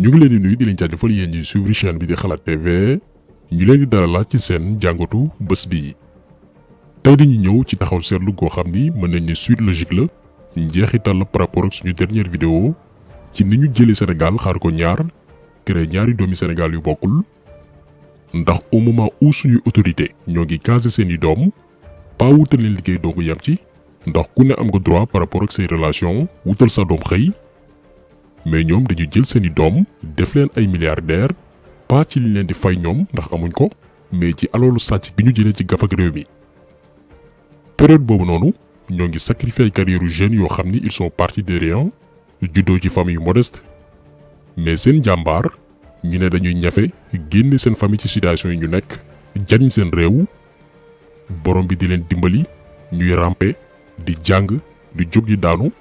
ñu ngi leen di nuyu di leen jaajëfal yéen ñi suivre chaîne bi di xalaat TV ñu leen di dalalaat ci seen jàngatu bés bi. tey dañuy ñëw ci taxaw seetlu goo xam ni mën nañ ne suite logique la njeexital la par rapport ak suñu dernière vidéo ci ni ñu jëlee Sénégal xaar ko ñaar créé ñaari doomi Sénégal yu bokkul ndax au moment où suñuy autorité ñoo ngi casé seeni doom pas wutal leen liggéey doogu yam ci ndax ku ne am nga droit par rapport ak say relation wutal sa doom xëy mais ñoom dañu jël seeni doom def leen ay milliardaires pas ci li leen di fay ñoom ndax amuñ ko mais ci alalu sàcc bi ñu jëlee ci gafak réew mi. période boobu noonu ñoo ngi sacrifier ay carrière jeunes yoo xam ni ils sont partis de rien juddoo ci famille modeste mais seen jàmbaar ñi ne dañuy ñafe génne seen famille ci situation yi ñu nekk jariñ seen réew borom bi di leen dimbali ñuy ramper di jàng di jóg di daanu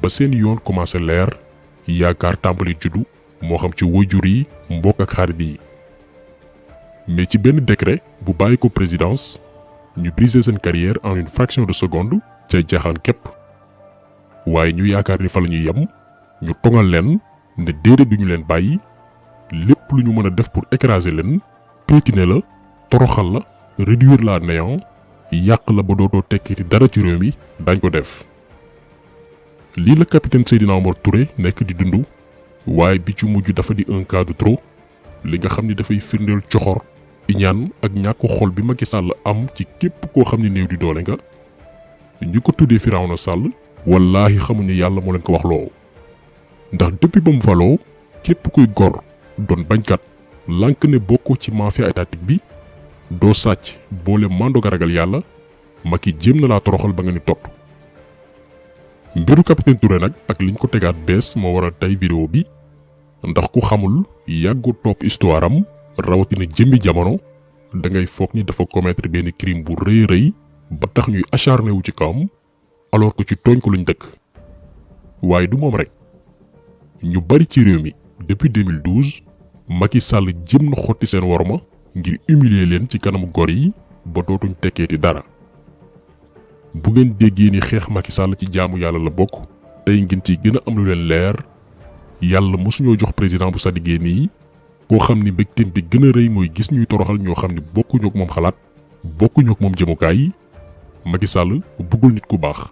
ba seen yoon commencé leer yaakaar tàmbali juddu moo xam ci waajur yi mbokk ak xarit yi mais ci benn décret bu bàyyi ko présidence ñu briser seen carrière en une fraction de seconde cay jaaxaan képp waaye ñu yaakaar ni fa la ñuy yem ñu togal leen ne déedéet duñu leen bàyyi lépp lu ñu mën a def pour écraser leen piétiner la toroxal la réduire la à néant yàq la ba dootoo tekkiti dara ci réew mi dañ ko def. lii la capitaine Seydina Omar Touré nekk di dund waaye bi ci mujj dafa di un cas de trop li nga xam ni dafay firndeel coxor iñaan ak ñàkk xol bi Macky Sall am ci képp koo xam ne néew di doole nga ñu ko tuddee Firawna Sall wallaahi xamuñu yàlla moo leen ko wax loo ndax depuis ba mu faloo képp kuy gor doon bañkat lànk ne bokkoo ci mafia étatique bi doo sàcc boole màndoga ragal yàlla Macky jéem na laa toroxal ba nga ni tott. mbiru capitaine Touré nag ak liñ ko tegaat bees moo waral tey vidéo bi ndax ku xamul yàggu topp histoire am rawatina jëmmi jamono da ngay foog ni dafa commettre benn crime bu rëy rëy ba tax ñuy acharné wu ci kawam alors que ci tooñ ko luñ dëkk. waaye du moom rek ñu bari ci réew mi depuis 2012 Macky Sall jëm na xotti seen worma ngir humilier leen ci kanamu gor yi ba dootuñ tekkeeti dara. bu ngeen déggee ni xeex Macky Sall ci jaamu yàlla la bokk tey ngeen ci gën a am lu leen leer yàlla mosuñoo jox président bu sadigee nii koo xam ni mbégteem bi gën a rëy mooy gis ñuy toroxal ñoo xam ni bokkuñu ak moom xalaat bokkuñu ak moom jëmukaay Macky Sall bëggul nit ku baax.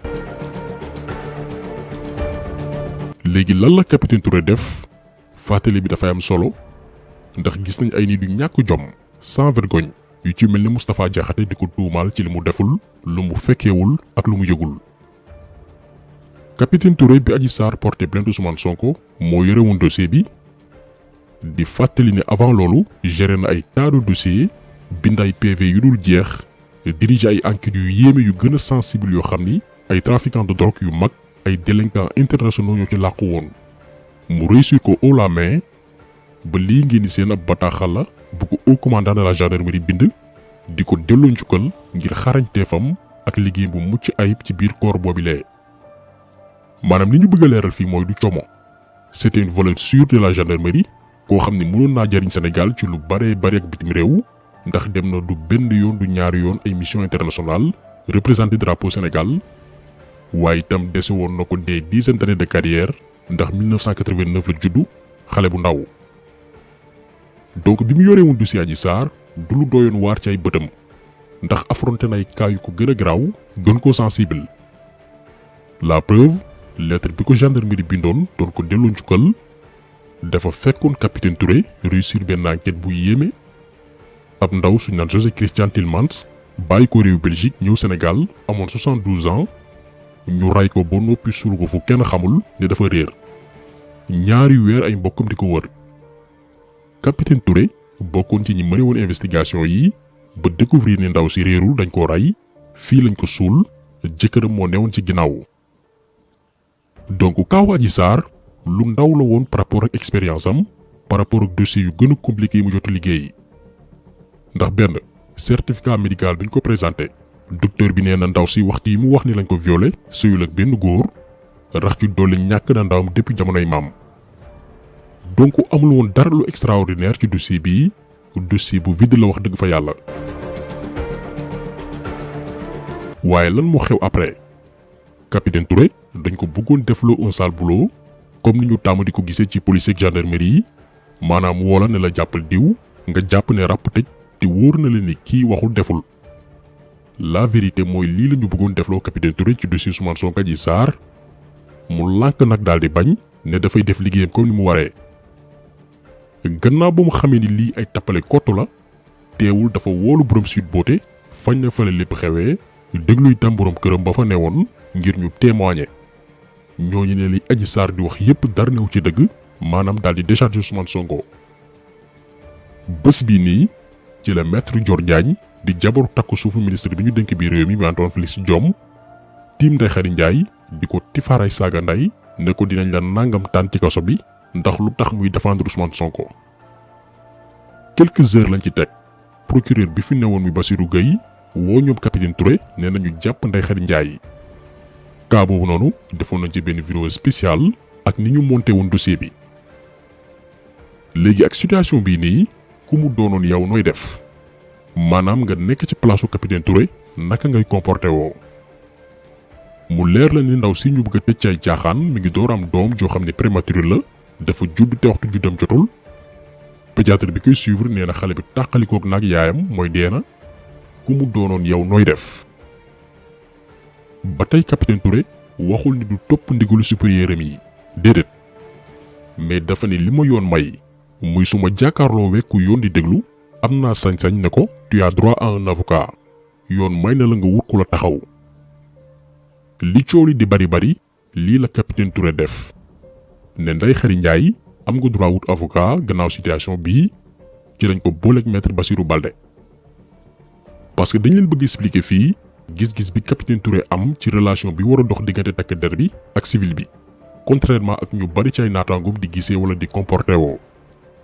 léegi lan la capitaine Touré def fàttali bi dafay am solo ndax gis nañ ay nit yu ñàkk jom sans vergogne yu ci mel ni Moustapha Diakhaté di ko tuumaal ci li mu deful lu mu fekkeewul ak lu mu yëgul. capitaine Touré bi Adji Sarr porté plainte Ousmane Sonko moo yore woon dossier bi di fàttali ne avant loolu géré na ay tas de dossier bind ay PV yu dul jeex dirige ay enquêtes yu yéeme yu gën a sensible yoo xam ni ay trafiquants de drogue yu mag ay délinquants internationaux ñoo ci làqu woon mu réussir ko haut la main ba lii ngeen di seen ab bataaxal la bu ko haut commandant de la gendarmerie bind di ko delloo njukkal ngir xarañteefam ak liggéey bu mucc ayib ci biir corps boobilee. maanaam li ñu bëgg a leeral fii mooy du como c'était une valeur sûre de la gendarmerie koo xam ne mënoon naa jariñ Sénégal ci lu bare bari ak bitim réew ndax dem na du benn yoon du ñaari yoon ay mission internationale représenté drapeau Sénégal waaye itam dese woon na ko des dizaines d'années de carrière ndax 1989 la juddu xale bu ndaw. donc bi mu yoree woon dossier Adji Sarr du lu doyoon waar ci ay bëtam ndax affronté na ay cas yu ko gën a garaaw gën koo sensible. la preuve lettre bi ko gendarmerie bindoon doon ko delloo njukkal dafa fekkoon capitaine Touré réussir benn enquête bu yéeme ab ndaw suñ naan José Christian Tillmans bàyyi ko réew Belgique ñëw Sénégal amoon 72 ans ñu ray ko ba noppi suul ko fu kenn xamul ne dafa réer ñaari weer ay mbokkam di ko wër. capitaine Touré bokkoon ci ñi mëne woon investigation yi ba découvrir ne ndaw si réerul dañ ko ray fii lañ ko suul jëkkëram moo newoon ci ginnaaw. donc kaaw Adji Sarr lu ndaw la woon par rapport ak expérience am par rapport ak dossier yu gën a compliqué yi mu jot liggéey ndax benn certificat médical bi ñu ko présenté docteur bi nee na ndaw si waxtu yi mu wax ni lañ ko violé sëyul ak benn góor rax ci dolli ñàkk na ndawam depuis jamonoy maam. donc amul woon dara lu extraordinaire ci dossier bii dossier bu vide la wax dëgg fa yàlla. waaye lan moo xew après capitaine Touré dañ ko bëggoon defloo un sale boulot comme ni ñu tàmm di ko gisee ci police ak gendarmerie yi maanaam woola ne la jàppal diw nga jàpp ne ràpp tëj te wóor na leen ni kii waxul deful. la vérité mooy lii la ñu bëggoon defloo capitaine Touré ci dossier Ousmane Sonko Adji Sarr mu lànk nag daal di bañ ne dafay def liggéeyam comme ni mu waree. gannaaw ba mu xamee ni lii ay tappale kottu la teewul dafa woolu borom Sweet Beauté fañ na fale lépp xewee déglu itam borom këram ba fa newoon ngir ñu témoigner ñooñu ne li Adji Sarr di wax yépp dara newu ci dëgg maanaam daal di décharger Ousmane Sonko. bés bii nii ci la maître Dior Diagne di jabaru takku suufu ministre bi ñu dénk bi réew mi Antoine Félix Diome tiim Ndeye Khady Ndiaye di ko tifaaray saaga nday ne ko dinañ la nangam taan ci kaso bi ndax lu tax muy défendre Ousmane Sonko. quelques heures lañ ci teg procureur bi fi newoon muy Bassirou Gueye woo ñoom capitaine Touré nee nañu jàpp Ndeye Khady Ndiaye. cas boobu noonu defoon nañ ci benn vidéo spéciale ak ni ñu monté woon dossier bi. léegi ak situation bii nii ku mu doonoon yow nooy def maanaam nga nekk ci place capitaine Touré naka ngay comporté woo. mu leer la ni ndaw si ñu bëgg a tëj ay caaxaan mi ngi door am doom joo xam ne prématuré la dafa judd te waxtu juddam jotul. pédiatre bi koy suivre nee na xale bi tàqalikook nag yaayam mooy dee na ku mu doonoon yow nooy def. ba tey capitaine Touré waxul ni du topp ndigalu supérieur am yi déedéet mais dafa ne li ma yoon may muy suma jàkkaarloo wekku yoon di déglu am naa sañ-sañ ne ko tu as droit à un avocat yoon may na la nga wut ku la taxaw. li coow li di bari lii la capitaine Touré def ne Ndeye Khady Ndiaye am nga droit wut avocat gannaaw situation bii ci lañ ko booleeg maître Bassirou Baldé. parce que dañ leen bëgg expliquer fii gis-gis bi capitaine Touré am ci relation bi war a dox diggante takk der bi ak civil bi contrairement ak ñu bari ci ay naataangoom di gisee wala di comporté woo.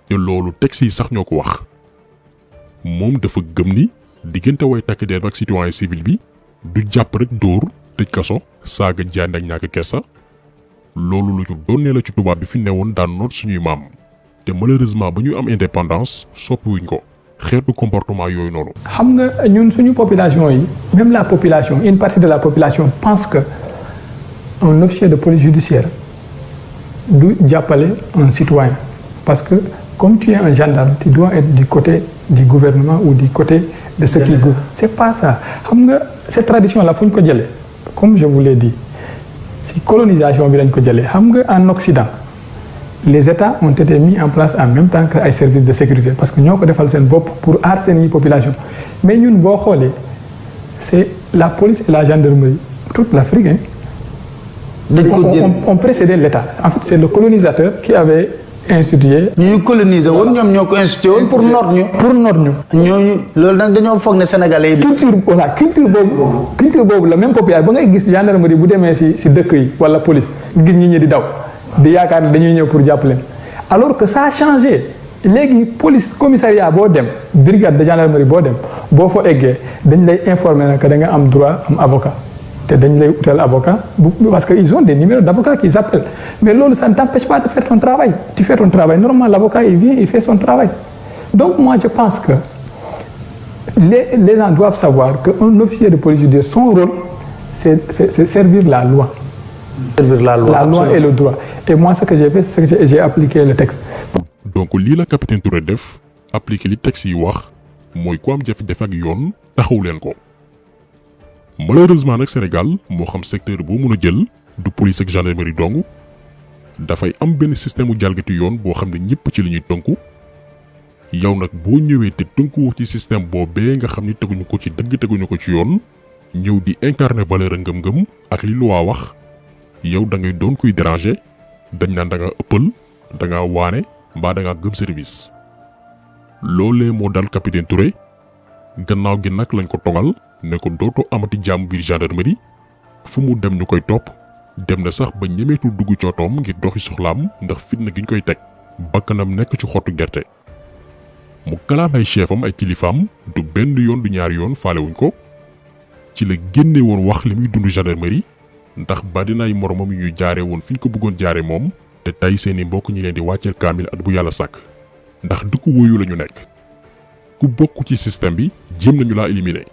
te loolu texte yi sax ñoo ko wax moom dafa gëm ni diggante way takk der bi ak citoyen civil bi du jàpp rek dóor tëj kaso saaga jaay ak ñàkk kessa loolu lu ñu donnee la ci tubaab bi fi newoon daan noot suñuy maam te malheureusement ba ñu am indépendance soppiwuñ ko xeetu comportement yooyu noonu. xam nga ñun suñu population yi même la population une partie de la population pense que un officier de police judiciaire du jàppale un citoyen parce que comme tu es un gendarme tu dois être du côté du gouvernement ou du côté de ceux qui gouvernent. C'est pas ça xam nga cette tradition là fu ñu ko jëlee comme je vous l'ai dit si colonisation bi lañ ko jëlee xam nga en Occident les États ont été mis en place en même temps que ay services de sécurité parce que ñoo ko defal seen bopp pour aar seen population mais ñun boo xoolee c'est la police et la gendarmerie toute l'Afrique on précédé l'État en fait c'est le colonisateur qui avait institué. ñu coloniser woon ñoom ñoo ko institué woon pour noot ñu. pour noot ñu. ñooñu loolu nag dañoo foog ne sénégalais yi. culture boobu la même population ba ngay gis gendarmerie bu demee si dëkk yi wala police gis ñi di daw di yaakaar ne dañuy ñëw pour jàppale alors que ça a changé léegi police commissariat boo dem brigade de gendarmerie boo dem boo fa eggee dañ lay informer ne que da nga am droit am avocat. te dañ lay utal avocat parce que ils ont des numéros d'avocats qu'ils appellent mais loolu ça ne t'empêche pas de faire ton travail tu fais ton travail normalement l'avocat il vient il fait son travail donc moi je pense que les gens doivent savoir que un officier de police judiciaire son rôle c'est servir la loi. Servir la loi et le droit et moi ce que j'ai fait c'est que j'ai appliqué le texte. donc lii la capitaine Touré def appliquer li texte yi wax mooy ku am jafe-jafe ak yoon taxaw leen ko. malheureusement nag Sénégal moo xam secteur boo mun a jël du police ak gendarmerie dong dafay am benn système mu jalgati yoon boo xam ne ñëpp ci li ñuy tënku yow nag boo ñëwee te tënkuwoo ci système boobee nga xam ni teguñu ko ci dëgg teguñu ko ci yoon ñëw di incarner valeur ngëm-ngëm ak li loi wax yow da ngay doon kuy déranger dañ naan da nga ëppal da ngaa waane mbaa da ngaa gëm service. loolee moo dal capitaine Touré gannaaw gi nag lañ ko togal. ne ko dootoo amati jàmm biir gendarmerie fu mu dem ñu koy topp dem na sax ba ñemeetul dugg cootoom ngir doxi soxlaam ndax fitna gi ñu koy teg bakkanam nekk ci xottu gerte. mu kalaam ay chefam ay kilifaam du benn yoon du ñaari yoon faalewuñ ko ci la génne woon wax li muy dund gendarmerie ndax ba dinaay moromam yu ñu jaare woon fi ñu ko bëggoon jaare moom te tey seeni mbokk ñi leen di wàcceel kaamil at bu yàlla sàkk ndax dëkku wóoyu la ñu nekk ku bokk ci système bi jéem nañu laa éliminer.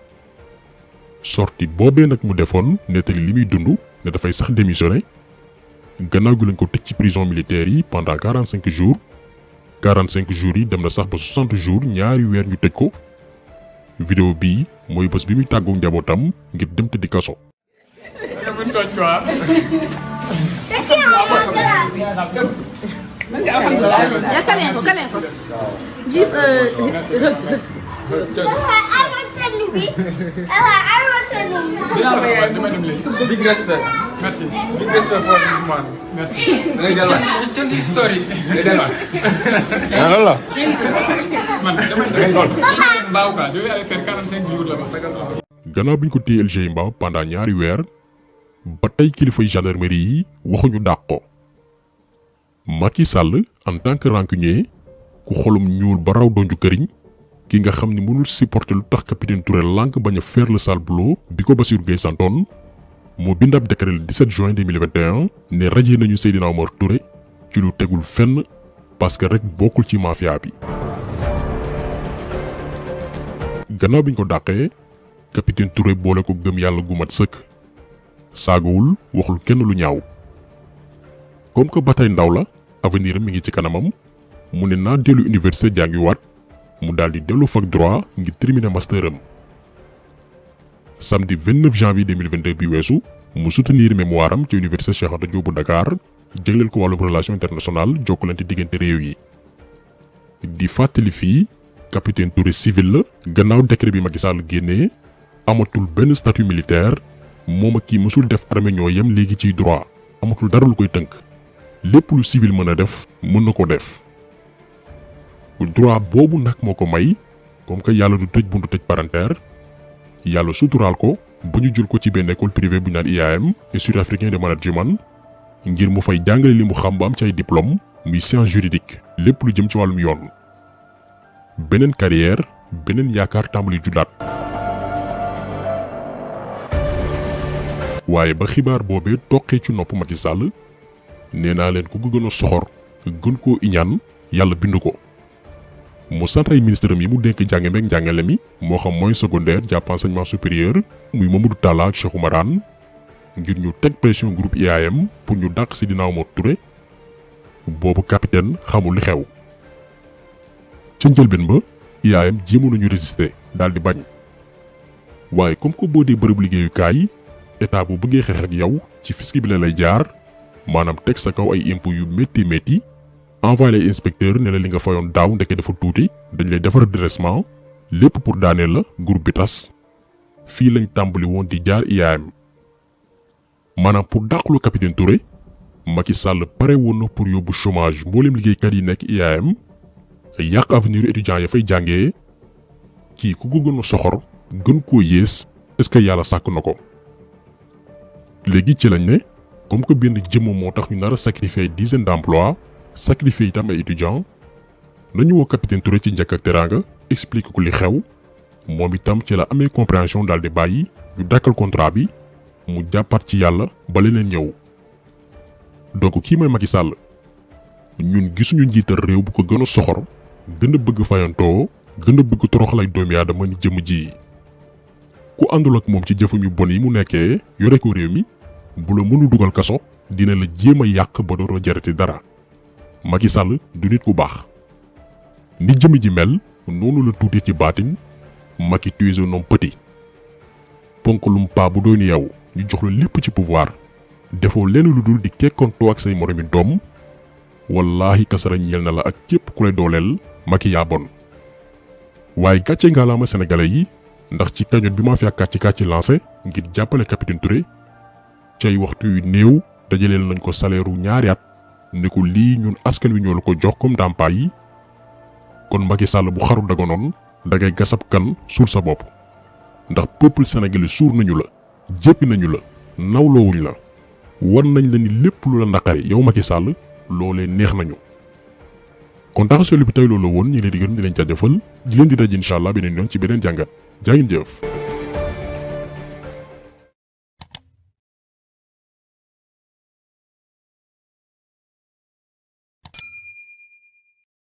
sorti boobee nag mu defoon nettali li muy dund ne dafay sax démissionné gannaaw gi lañ ko tëj ci prison militaire yi pendant 45 jours 45 jours yi dem na sax ba 60 jours ñaari weer ñu tëj ko. vidéo bii mooy bés bi muy tàggoo njabootam ngir dem tëddi kaso. Big respect. Merci. Big respect for this man. Merci. Change his story. Allah. Man, Mbao ka, je vais aller faire 45 jours là-bas. Gannaaw bi ñu ko téye LG Mbao pendant ñaari weer ba tey kilifay gendarmerie yi waxuñu dàq ko. Macky Sall en tant que rancunier ku xolum ñuul ba raw donju këriñ ki nga xam ni mënul supporter lu tax capitaine Touré lànk bañ a faire le sale boulot bi ko Bassirou Gueye santoon moo bind ab décret le 17 juin 2021 ne rajee nañu Seydina Omar Touré ci lu tegul fenn parce que rek bokkul ci mafia bi. gannaaw bi ñu ko dàqee capitaine Touré boole ko gëm yàlla gu mat sëkk saagawul waxul kenn lu ñaaw comme que ba tey ndaw la avenir am mi ngi ci kanamam mu ne naa dellu université jàngiwaat mu daal di dellu fac droit ngir terminer master am. samedi 29 janvier 2022 bi weesu mu soutenir mémoire am ci université Cheikh Anta Diop bu Dakar jégleel ko wàllum relation internationale jokkalante diggante réew yi. di fàttali fii capitaine Touré civil la gannaaw décret bi Macky Sall génnee amatul benn statut militaire moom ak kii mësul def armée ñoo yem léegi ciy droit amatul dara lu koy tënk lépp lu civil mën a def mën na ko def. droit boobu nag moo ko may comme que yàlla du tëj buntu tëj parentère yàlla suturaal ko ba ñu jël ko ci benn école privée bu ñu naan IAM Institut africain de management ngir mu fay jàngale li mu xam ba am ci ay diplôme muy science juridique lépp lu jëm ci wàllum yoon. beneen carrière beneen yaakaar tàmbali juddaat. waaye ba xibaar boobee toqee ci nopp Macky Sall nee naa leen ku ko gën a soxor gën koo iñaan yàlla bind ko. mu sant ay ministre am yi mu dénk jàng meeg njàngale mi moo xam moyen secondaire jàpp enseignement supérieur muy Mamadou Talla ak Cheikh Oumar Anne ngir ñu teg pression groupe IAM pour ñu dàq Seydina Omar Touré boobu capitaine xamul li xew. ca njëlbeen ba IAM jéemoon nañu résister daal di bañ waaye comme que boo dee bërëb liggéeyukaay état bu bëggee xeex ak yow ci fisc bi la lay jaar maanaam teg sa kaw ay impôts yu métti envoyé les inspecteurs ne la li nga fayoon daaw ndeke dafa tuuti dañ lay defar redressement lépp pour daaneel la groupe bi tas fii lañ tàmbali woon di jaar IAM. maanaam pour dàqlu capitaine Touré Macky Sall pare woon na pour yóbbu chômage mboolem liggéeykat yi nekk IAM yàq avenir étudiants ya fay jàngee kii ku ko gën a soxor gën koo yées est-ce que yàlla sàkk na ko. léegi ci lañ ne comme que benn jëmm moo tax ñu nar a sacrifier dizaine d'emplois sacrifier itam ay étudiants nañu woo capitaine Touré ci njëkk ak teraanga expliqué ko li xew moom itam ci la amee compréhension daal di bàyyi ñu dakkal contrat bi mu jàppaat ci yàlla ba leneen ñëw. donc kii mooy Macky Sall ñun gisuñu njiital réew bu ko gën a soxor gën a bëgg fayantoo gën a bëgg toroxal ay doomi aadama ni jëmm ji. ku àndul ak moom ci jëfam yu bon yi mu nekkee yore ko réew mi bu la mënul dugal kaso dina la jéem a yàq ba dootoo jarati dara. Macky Sall du nit ku baax ni jëmm ji mel noonu la tuuti ci baatin Macky tu es un homme petit ponkalum paa bu doy ni yow ñu jox la lépp ci pouvoir defoo lenn lu dul di kekkontoo ak say moromi doom wallaahi kasara ñeel na la ak képp ku lay dooleel Macky yaa bon. waaye gàcce ngaalaama sénégalais yi ndax ci cagnotte bi maa fi ak kàcci lancé ngir jàppale capitaine Touré cay waxtu yu néew dajaleel nañ ko salaire u ñaari at ne ko lii ñun askan wi ñoo la ko jox comme ndàmpaay yi kon Macky Sall bu xaru dagonoon dangay gasab kan suul sa bopp ndax peuple sénégalais suur nañu la jéppi nañu la nawloowuñ la wan nañ la ni lépp lu la naqari yow Macky Sall loolee neex nañu. kon tax selu bi tey loolu woon ñu leen di gërëm di leen jaajëfal di leen di daj incha allah beneen yoon ci beneen jàngat jaa ngeen jëf.